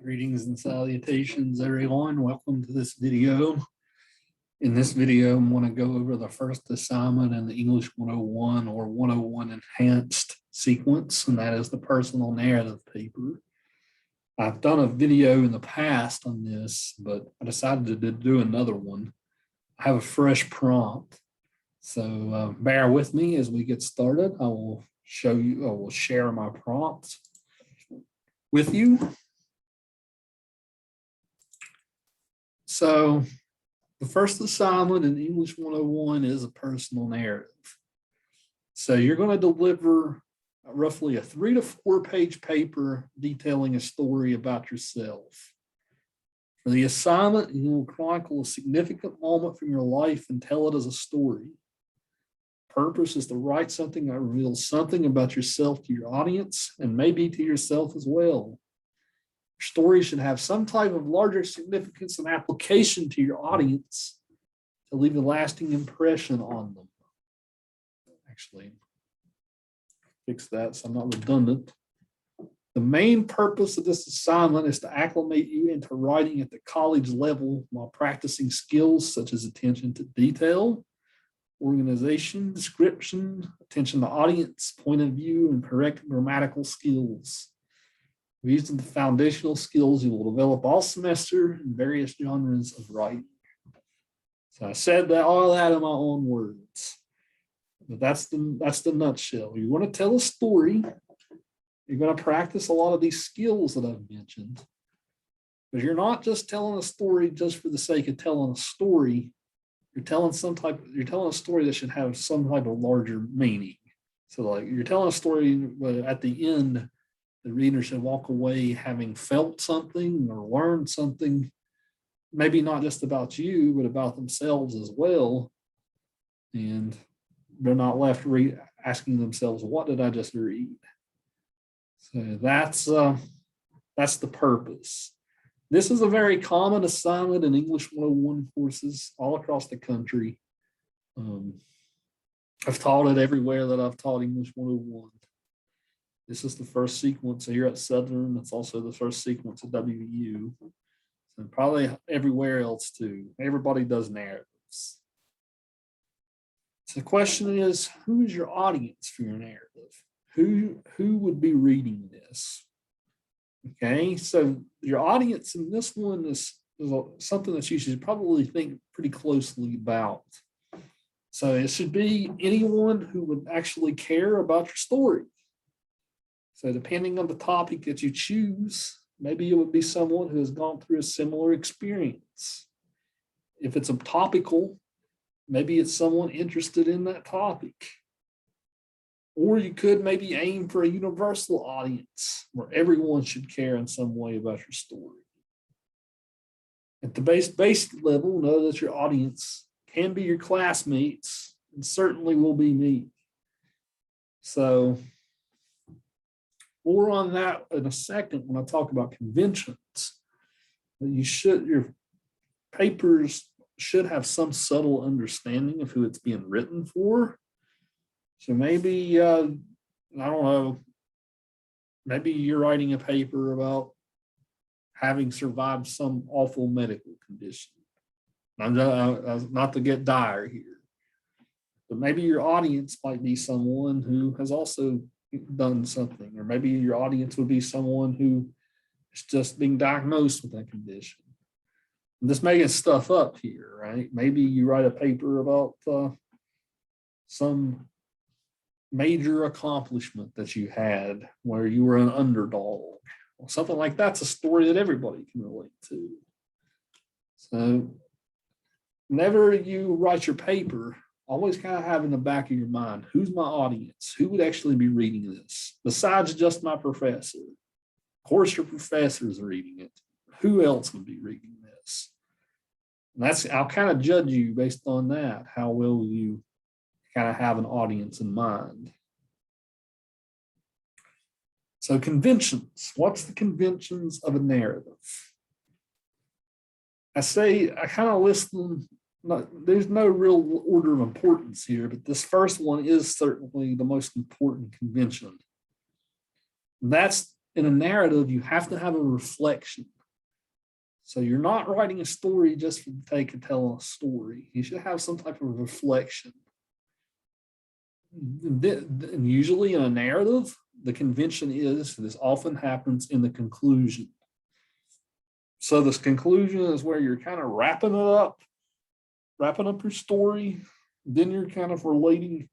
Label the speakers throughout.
Speaker 1: Greetings and salutations, everyone. Welcome to this video. In this video, I'm going to go over the first assignment in the English 101 or 101 enhanced sequence, and that is the personal narrative paper. I've done a video in the past on this, but I decided to do another one. I have a fresh prompt, so bear with me as we get started. I will share my prompt with you. So the first assignment in English 101 is a personal narrative. So you're going to deliver roughly a 3 to 4 page paper detailing a story about yourself. For the assignment, you will chronicle a significant moment from your life and tell it as a story. Purpose is to write something that reveals something about yourself to your audience and maybe to yourself as well. Your story should have some type of larger significance and application to your audience to leave a lasting impression on them. Actually, fix that so I'm not redundant. The main purpose of this assignment is to acclimate you into writing at the college level while practicing skills such as attention to detail, organization, description, attention to audience, point of view, and correct grammatical skills. These are the foundational skills you will develop all semester in various genres of writing. So I said all that in my own words. But that's the nutshell. You want to tell a story. You're going to practice a lot of these skills that I've mentioned. But you're not just telling a story just for the sake of telling a story. You're telling a story that should have some type of larger meaning. So like you're telling a story, but at the end, the reader should walk away having felt something or learned something, maybe not just about you, but about themselves as well. And they're not left asking themselves, what did I just read? So that's the purpose. This is a very common assignment in English 101 courses all across the country. I've taught it everywhere that I've taught English 101. This is the first sequence here at Southern. It's also the first sequence at WU. And probably everywhere else too. Everybody does narratives. So the question is, who is your audience for your narrative? Who would be reading this? Okay, so your audience in this one is something that you should probably think pretty closely about. So it should be anyone who would actually care about your story. So depending on the topic that you choose, maybe it would be someone who has gone through a similar experience. If it's a topical, maybe it's someone interested in that topic. Or you could maybe aim for a universal audience where everyone should care in some way about your story. At the basic level, know that your audience can be your classmates and certainly will be me. So more on that in a second when I talk about conventions. Your papers should have some subtle understanding of who it's being written for. So maybe, I don't know, maybe you're writing a paper about having survived some awful medical condition. I'm not to get dire here, but maybe your audience might be someone who has also done something, or maybe your audience would be someone who is just being diagnosed with that condition. I'm just making stuff up here, right? Maybe you write a paper about some major accomplishment that you had where you were an underdog. Well, something like that's a story that everybody can relate to. So whenever you write your paper, always kind of have in the back of your mind, who's my audience? Who would actually be reading this besides just my professor? Of course, your professor is reading it. Who else would be reading this? And I'll kind of judge you based on that, how well you kind of have an audience in mind. So conventions, what's the conventions of a narrative? I kind of list them. There's no real order of importance here, but this first one is certainly the most important convention. And that's in a narrative, you have to have a reflection. So you're not writing a story just for the sake of telling a story. You should have some type of reflection. And usually in a narrative, the convention is this often happens in the conclusion. So this conclusion is where you're kind of wrapping up your story. Then you're kind of relating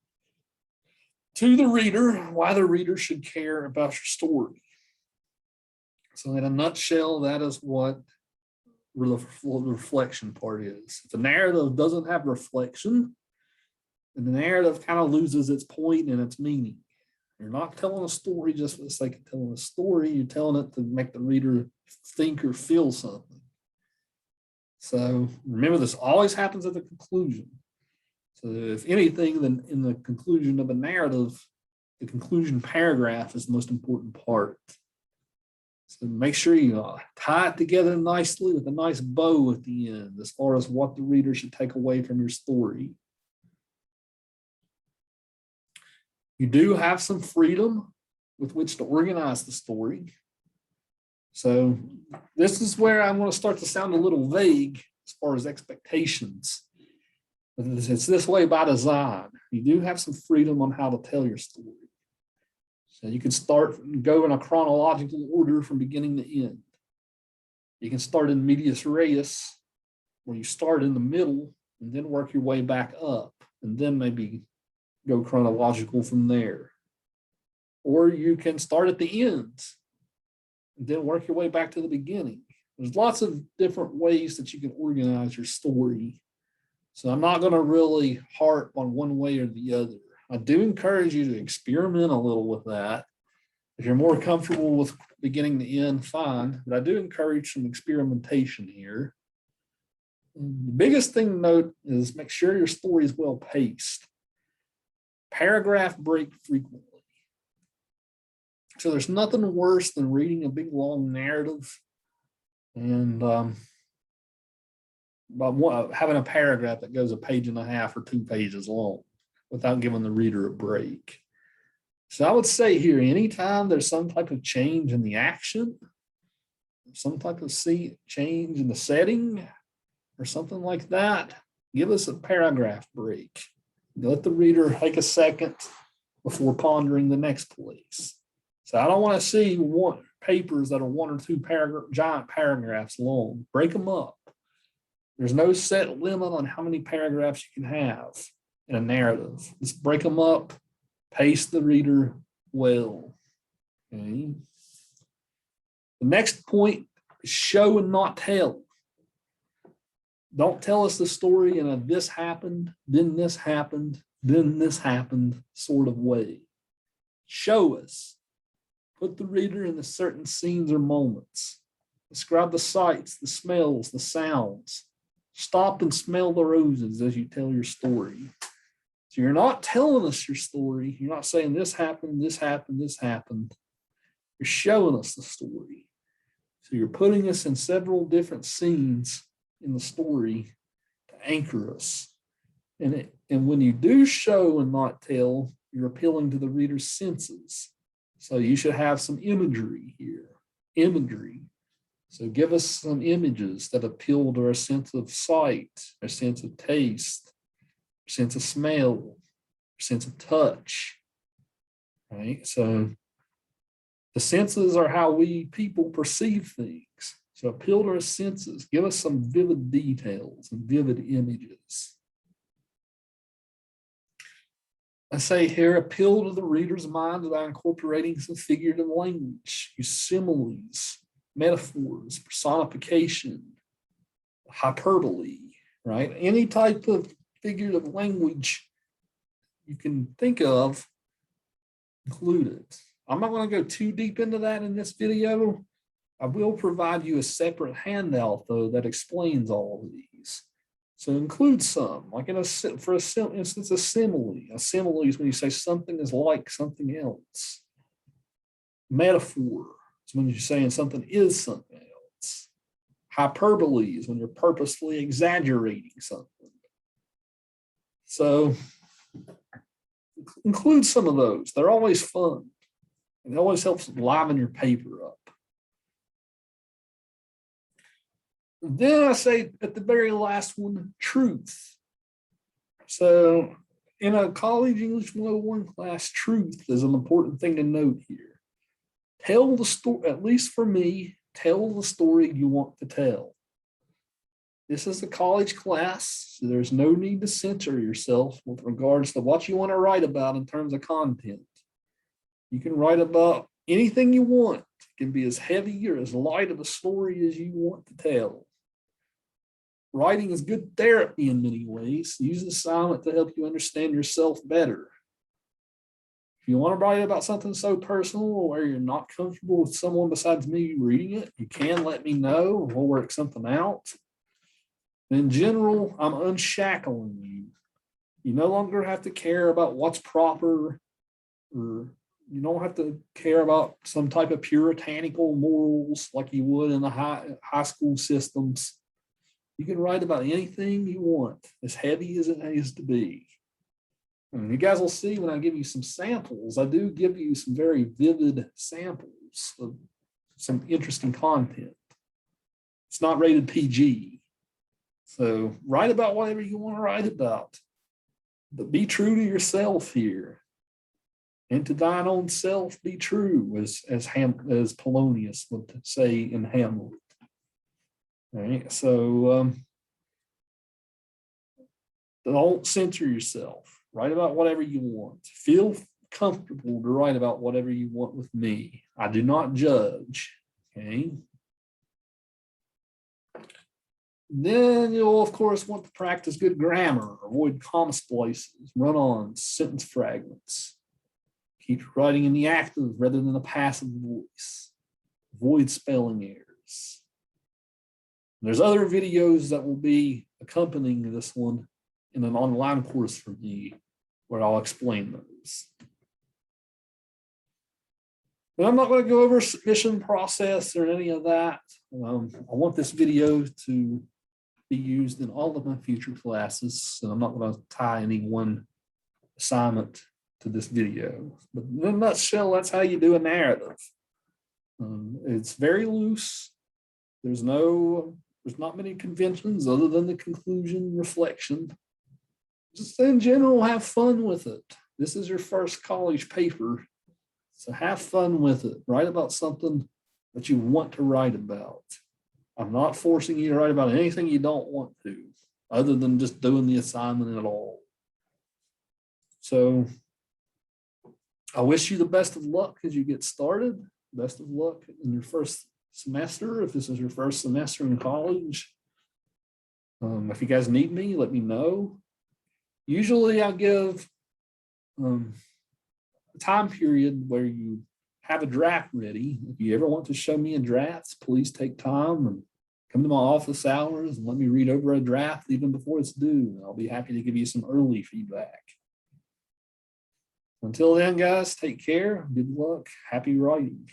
Speaker 1: to the reader why the reader should care about your story. So in a nutshell, that is what the reflection part is. If the narrative doesn't have reflection, then the narrative kind of loses its point and its meaning. You're not telling a story just for the sake of telling a story. You're telling it to make the reader think or feel something. So remember, this always happens at the conclusion. So if anything, then in the conclusion of a narrative, the conclusion paragraph is the most important part. So make sure you tie it together nicely with a nice bow at the end as far as what the reader should take away from your story. You do have some freedom with which to organize the story. So this is where I'm going to start to sound a little vague as far as expectations. It's this way by design. You do have some freedom on how to tell your story. So you can start and go in a chronological order from beginning to end. You can start in medias res, where you start in the middle and then work your way back up, and then maybe go chronological from there. Or you can start at the end and then work your way back to the beginning. There's lots of different ways that you can organize your story. So I'm not going to really harp on one way or the other. I do encourage you to experiment a little with that. If you're more comfortable with beginning to end, fine. But I do encourage some experimentation here. The biggest thing to note is make sure your story is well paced. Paragraph break frequently. So there's nothing worse than reading a big long narrative and having a paragraph that goes a page and a half or 2 pages long without giving the reader a break. So I would say here, anytime there's some type of change in the action, some type of change in the setting or something like that, give us a paragraph break. Let the reader take a second before pondering the next place. So I don't want to see papers that are 1 or 2 giant paragraphs long. Break them up. There's no set limit on how many paragraphs you can have in a narrative. Just break them up, pace the reader well. Okay. The next point is show and not tell. Don't tell us the story in a this happened, then this happened, then this happened sort of way. Show us. Put the reader in the certain scenes or moments. Describe the sights, the smells, the sounds. Stop and smell the roses as you tell your story. So you're not telling us your story. You're not saying this happened, this happened, this happened. You're showing us the story. So you're putting us in several different scenes in the story to anchor us. And when you do show and not tell, you're appealing to the reader's senses. So you should have some imagery here. Imagery. So give us some images that appeal to our sense of sight, our sense of taste, our sense of smell, our sense of touch. Right? So the senses are how we people perceive things. So appeal to our senses. Give us some vivid details and vivid images. I say here, appeal to the reader's mind by incorporating some figurative language. Use similes, metaphors, personification, hyperbole, right? Any type of figurative language you can think of, include it. I'm not going to go too deep into that in this video. I will provide you a separate handout, though, that explains all of these. So include some, like for instance, a simile. A simile is when you say something is like something else. Metaphor is when you're saying something is something else. Hyperbole is when you're purposefully exaggerating something. So include some of those. They're always fun. It always helps liven your paper up. Then I say at the very last one, truth. So in a college English 101 class, truth is an important thing to note here. Tell the story, at least for me, tell the story you want to tell. This is a college class, so there's no need to censor yourself with regards to what you want to write about in terms of content. You can write about anything you want. It can be as heavy or as light of a story as you want to tell. Writing is good therapy in many ways. Use the assignment to help you understand yourself better. If you want to write about something so personal where you're not comfortable with someone besides me reading it, you can let me know. We'll work something out. In general, I'm unshackling you. You no longer have to care about what's proper, or you don't have to care about some type of puritanical morals like you would in the high school systems. You can write about anything you want, as heavy as it has to be. And you guys will see when I give you some samples, I do give you some very vivid samples of some interesting content. It's not rated PG. So write about whatever you want to write about, but be true to yourself here. And to thine own self be true, as Polonius would say in Hamlet. All right, so don't censor yourself. Write about whatever you want. Feel comfortable to write about whatever you want with me. I do not judge. Okay. Then you'll, of course, want to practice good grammar, avoid comma splices, run-ons, sentence fragments. Keep writing in the active rather than the passive voice. Avoid spelling errors. There's other videos that will be accompanying this one in an online course for me where I'll explain those. But I'm not going to go over submission process or any of that. I want this video to be used in all of my future classes, so I'm not going to tie any one assignment to this video. But in a nutshell, that's how you do a narrative. It's very loose. There's not many conventions other than the conclusion, reflection. Just in general, have fun with it. This is your first college paper, so have fun with it. Write about something that you want to write about. I'm not forcing you to write about anything you don't want to, other than just doing the assignment at all. So I wish you the best of luck as you get started. Best of luck in your first semester, if this is your first semester in college. If you guys need me, let me know. Usually I give a time period where you have a draft ready. If you ever want to show me a draft, please take time and come to my office hours and let me read over a draft even before it's due. I'll be happy to give you some early feedback. Until then, guys, take care. Good luck. Happy writing.